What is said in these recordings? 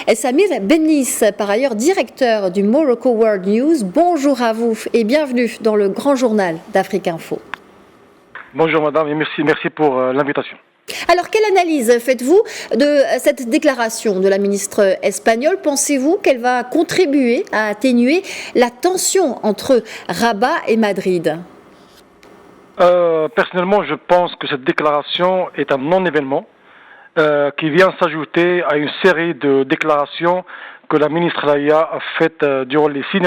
Et Samir Bennis, par ailleurs directeur du Morocco World News. Bonjour à vous et bienvenue dans le grand journal d'Afrique Info. Bonjour madame et merci pour l'invitation. Alors, quelle analyse faites-vous de cette déclaration de la ministre espagnole? Pensez-vous qu'elle va contribuer à atténuer la tension entre Rabat et Madrid? Personnellement, je pense que cette déclaration est un non-événement qui vient s'ajouter à une série de déclarations que la ministre Laïa a faites durant les 6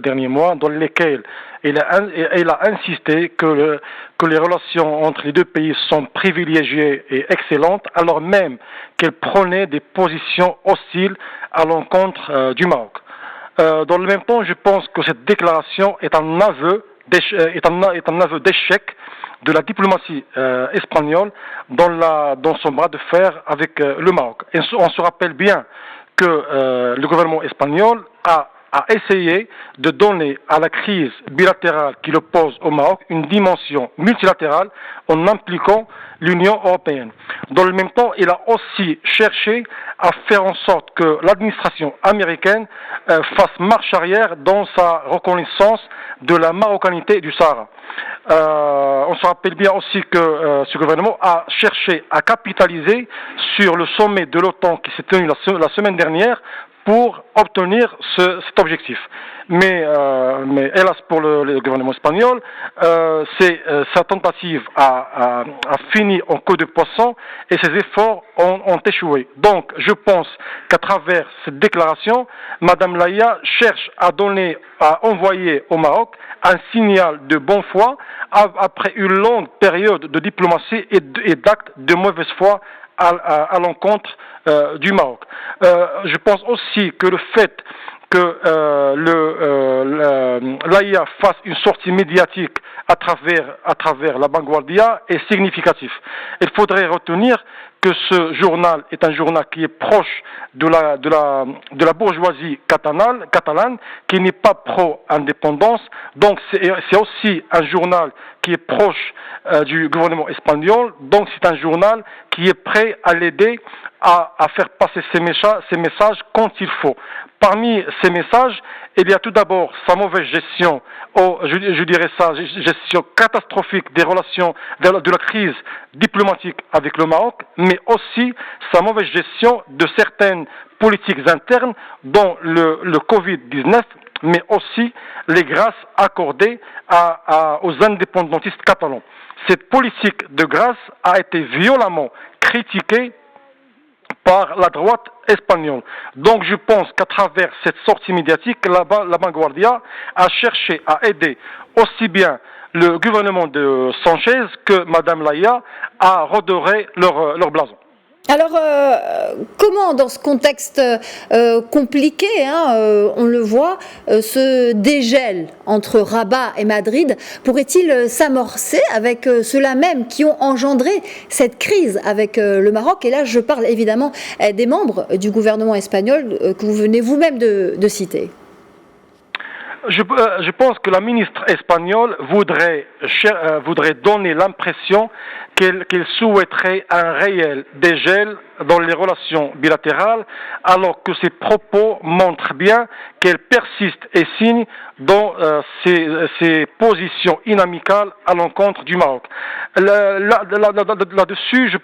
derniers mois, dans lesquelles elle a insisté que les relations entre les deux pays sont privilégiées et excellentes, alors même qu'elle prenait des positions hostiles à l'encontre du Maroc. Dans le même temps, je pense que cette déclaration est un aveu d'échec de la diplomatie espagnole dans son bras de fer avec le Maroc. Et on se rappelle bien que le gouvernement espagnol a essayé de donner à la crise bilatérale qui l'oppose au Maroc une dimension multilatérale en impliquant l'Union européenne. Dans le même temps, il a aussi cherché à faire en sorte que l'administration américaine fasse marche arrière dans sa reconnaissance de la marocanité du Sahara. On se rappelle bien aussi que ce gouvernement a cherché à capitaliser sur le sommet de l'OTAN qui s'est tenu la semaine dernière pour obtenir cet objectif. Mais hélas pour le gouvernement espagnol, sa tentative a fini en queue de poisson et ses efforts ont échoué. Donc je pense qu'à travers cette déclaration, Madame Laïa cherche à envoyer au Maroc un signal de bonne foi après une longue période de diplomatie et d'actes de mauvaise foi à l'encontre du Maroc. Je pense aussi que le fait que l'AIA fasse une sortie médiatique à travers la Vanguardia est significatif. Il faudrait retenir que ce journal est un journal qui est proche de la bourgeoisie catalane, qui n'est pas pro-indépendance. Donc c'est aussi un journal qui est proche du gouvernement espagnol. Donc c'est un journal qui est prêt à l'aider à faire passer ces messages quand il faut. Parmi ces messages, il y a tout d'abord sa mauvaise gestion, je dirais sa gestion catastrophique des relations, de la crise diplomatique avec le Maroc, mais aussi sa mauvaise gestion de certaines politiques internes, dont le Covid-19, mais aussi les grâces accordées aux indépendantistes catalans. Cette politique de grâce a été violemment critiquée par la droite espagnole. Donc je pense qu'à travers cette sortie médiatique, la Vanguardia a cherché à aider aussi bien le gouvernement de Sanchez que Madame Laïa à redorer leur blason. Alors, comment dans ce contexte compliqué, on le voit, ce dégel entre Rabat et Madrid pourrait-il s'amorcer avec ceux-là même qui ont engendré cette crise avec le Maroc? Et là, je parle évidemment des membres du gouvernement espagnol que vous venez vous-même de citer. Je pense que la ministre espagnole voudrait donner l'impression qu'elle souhaiterait un réel dégel dans les relations bilatérales, alors que ses propos montrent bien qu'elle persiste et signe dans ses positions inamicales à l'encontre du Maroc. Là-dessus, je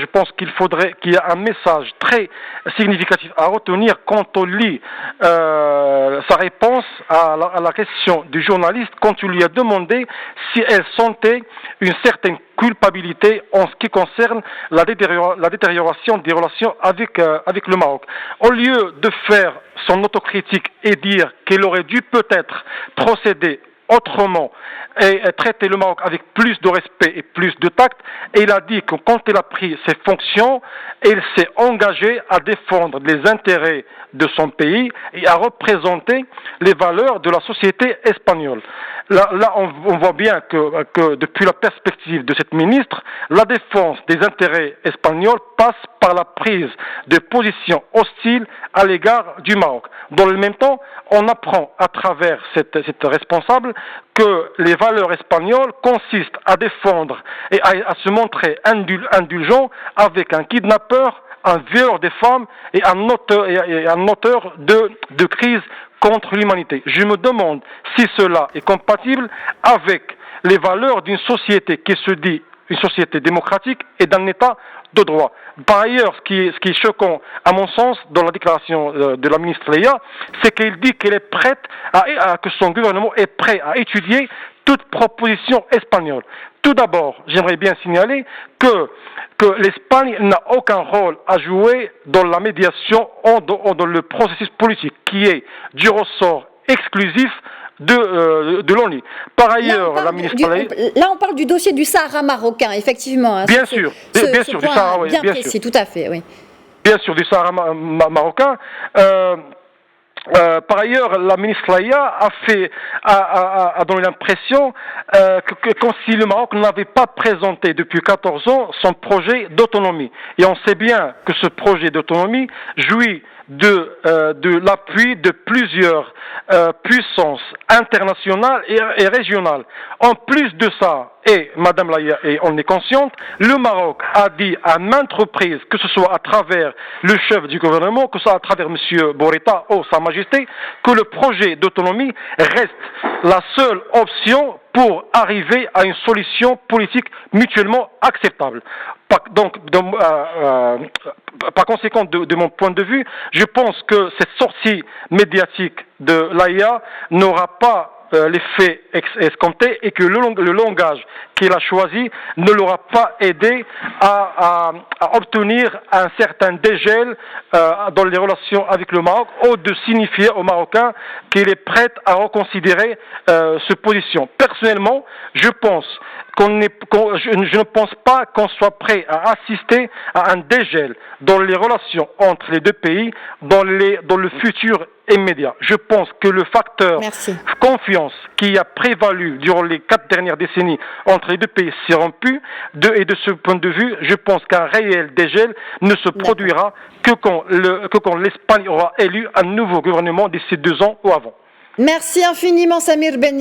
pense qu'il y a un message très significatif à retenir quand on lit sa réponse à la question du journaliste quand il lui a demandé si elle sentait une certaine culpabilité en ce qui concerne la détérioration des relations avec le Maroc. Au lieu de faire son autocritique et dire qu'elle aurait dû peut-être procéder autrement et traiter le Maroc avec plus de respect et plus de tact, et il a dit que quand elle a pris ses fonctions, elle s'est engagée à défendre les intérêts de son pays et à représenter les valeurs de la société espagnole. Là on voit bien que depuis la perspective de cette ministre, la défense des intérêts espagnols passe par la prise de positions hostiles à l'égard du Maroc. Dans le même temps, on apprend à travers cette responsable que les valeurs espagnoles consistent à défendre et à se montrer indulgent avec un kidnappeur un violeur des femmes et un auteur de crise contre l'humanité. Je me demande si cela est compatible avec les valeurs d'une société qui se dit une société démocratique et d'un État de droit. Par ailleurs, ce qui est choquant, à mon sens, dans la déclaration de la ministre Leïa, c'est qu'elle dit qu'elle est prête que son gouvernement est prêt à étudier toute proposition espagnole. Tout d'abord, j'aimerais bien signaler que l'Espagne n'a aucun rôle à jouer dans la médiation ou dans le processus politique, qui est du ressort exclusif de l'ONU. Par ailleurs, la ministre là, on parle du dossier du Sahara marocain, effectivement. Hein, bien sûr, bien sûr, du Sahara, oui, bien précis, tout à fait, oui. Bien sûr, du Sahara marocain. Par ailleurs, la ministre Leïa a donné l'impression que comme si le Maroc n'avait pas présenté depuis 14 ans son projet d'autonomie. Et on sait bien que ce projet d'autonomie jouit de l'appui de plusieurs puissances internationales et régionales. En plus de ça, et Madame Leïa, et on est consciente, le Maroc a dit à maintes reprises, que ce soit à travers le chef du gouvernement, que ce soit à travers Monsieur Bourita ou Sa Majesté, que le projet d'autonomie reste la seule option pour arriver à une solution politique mutuellement acceptable. Par conséquent, de mon point de vue, je pense que cette sortie médiatique de Leïa n'aura pas l'effet escompté et que le langage qu'il a choisi ne l'aura pas aidé à obtenir un certain dégel dans les relations avec le Maroc ou de signifier aux Marocains qu'il est prêt à reconsidérer cette position. Personnellement, je ne pense pas qu'on soit prêt à assister à un dégel dans les relations entre les deux pays dans le futur immédiat. Je pense que le facteur confiance qui a prévalu durant les 4 dernières décennies entre les deux pays s'est rompu et de ce point de vue, je pense qu'un réel dégel ne se produira que quand l'Espagne aura élu un nouveau gouvernement d'ici 2 ans ou avant. Merci infiniment Samir Ben